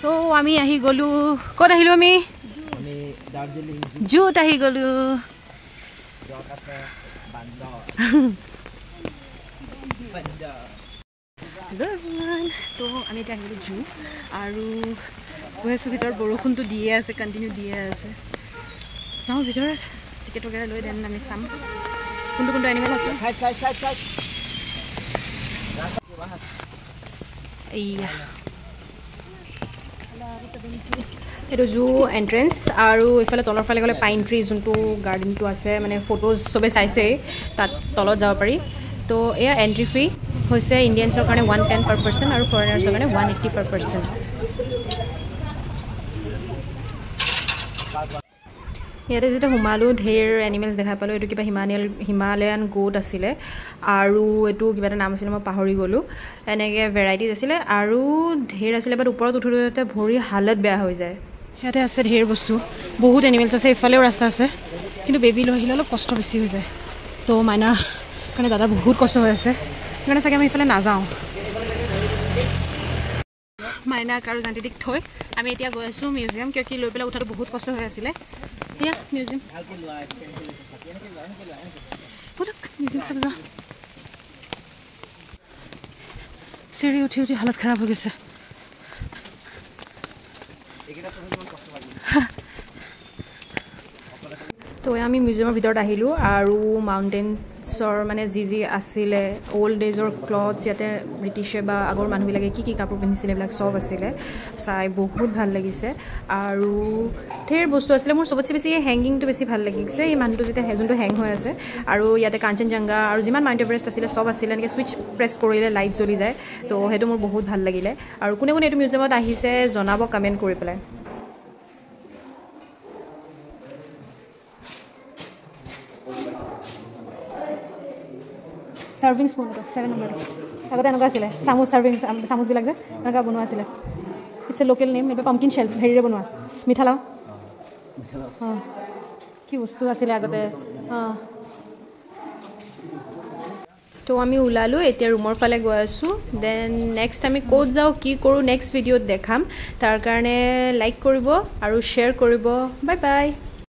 তো আমি আহি গলো ক'ত আহিলো আমি জুত আহি গলো তো আমি এতিয়া আহিলো জু আৰু গৈ আছোঁ ভিতৰত বৰষুণটো দিয়ে আছে কণ্টিনিউ দিয়ে আছে যাওঁ ভিতৰত টিকেট वगैरह লৈ দেন আমি চাম কোনটো কোনটো এনিমেল আছে এইয়া এইটো জু এন্ট্ৰেন্স আৰু ইফালে তলৰ ফালে গ'লে পাইন ট্ৰি যোনটো গাৰ্ডেনটো আছে মানে ফটোজ চবে চাইছে তাত তলত যাব পাৰি তো এয়া এন্ট্ৰি ফ্ৰী হৈছে ইণ্ডিয়ানছৰ কাৰণে 110 per person আৰু ফৰেনাৰ্ছৰ কাৰণে 180 per person ইয়াতে যেতিয়া সোমালো ঢেৰ এনিমেলছ দেখা পালোঁ এইটো কিবা হিমালয়ান গোট আছিলে আৰু এইটো কিবা এটা নাম আছিলে মই পাহৰি গ'লোঁ এনেকৈ ভেৰাইটিজ আছিলে আৰু ঢেৰ আছিলে বাট ওপৰত উঠোতে ভৰি হালত বেয়া হৈ যায় ইয়াতে আছে ঢেৰ বস্তু বহুত এনিমেলছ আছে ইফালেও ৰাস্তা আছে কিন্তু বেবী লৈ আহিলে অলপ কষ্ট বেছি হৈ যায় তো মাইনাৰ কাৰণে দাদা বহুত কষ্ট হৈ আছে সেইকাৰণে চাগে আমি ইফালে নাযাওঁ মাইনাক আৰু জান্তিটিক থৈ আমি এতিয়া গৈ আছোঁ মিউজিয়াম কিয় কি লৈ পেলাই উঠাটো বহুত কষ্ট হৈ আছিলে या म्यूजियम म्यूजियम सब जा सीढ़ी उठी उठी हालत खराब हो गई से तो আমি মিউজিয়ামৰ ভিতৰত আহিলো আৰু মাউণ্টেইনছৰ মানে যি আছিলে ওল্ড এজৰ ক্লথছ ইয়াতে ব্ৰিটিছে বা আগৰ মানুহবিলাকে কি কাপোৰ পিন্ধিছিলে এইবিলাক চব আছিলে চাই বহুত ভাল লাগিছে আৰু ঢেৰ বস্তু আছিলে মোৰ চবতছে বেছি হেংগিংটো বেছি ভাল লাগিছে এই মানুহটো যেতিয়া যোনটো হেং হৈ আছে আৰু ইয়াতে কাঞ্চনজংঘা আৰু যিমান মাউণ্ট এভাৰেষ্ট আছিলে চব আছিলে এনেকৈ ছুইচ প্ৰেছ কৰিলে লাইট জ্বলি যায় তো সেইটো মোৰ বহুত ভাল লাগিলে আৰু কোনে কোনে এইটো মিউজিয়ামত আহিছে জনাব কমেণ্ট কৰি পেলাই সাৰ্ভিং স্পুন 7 নম্বৰ আগতে এনেকুৱা আছিলে চামুচ সাৰ্ভিং চামুচবিলাক যে এনেকুৱা বনোৱা আছিলে ইটছ এ লোকেল নেম এইটো পাম্পকিন শেল হেৰিৰে বনোৱা মিঠা লাও অঁ কি বস্তু আছিলে আগতে অঁ তো আমি ওলালোঁ এতিয়া ৰুমৰ ফালে গৈ আছোঁ দেন নেক্সট আমি ক'ত যাওঁ কি কৰোঁ নেক্সট ভিডিঅ'ত দেখাম তাৰ কাৰণে লাইক কৰিব আৰু শ্বেয়াৰ কৰিব বাই বাই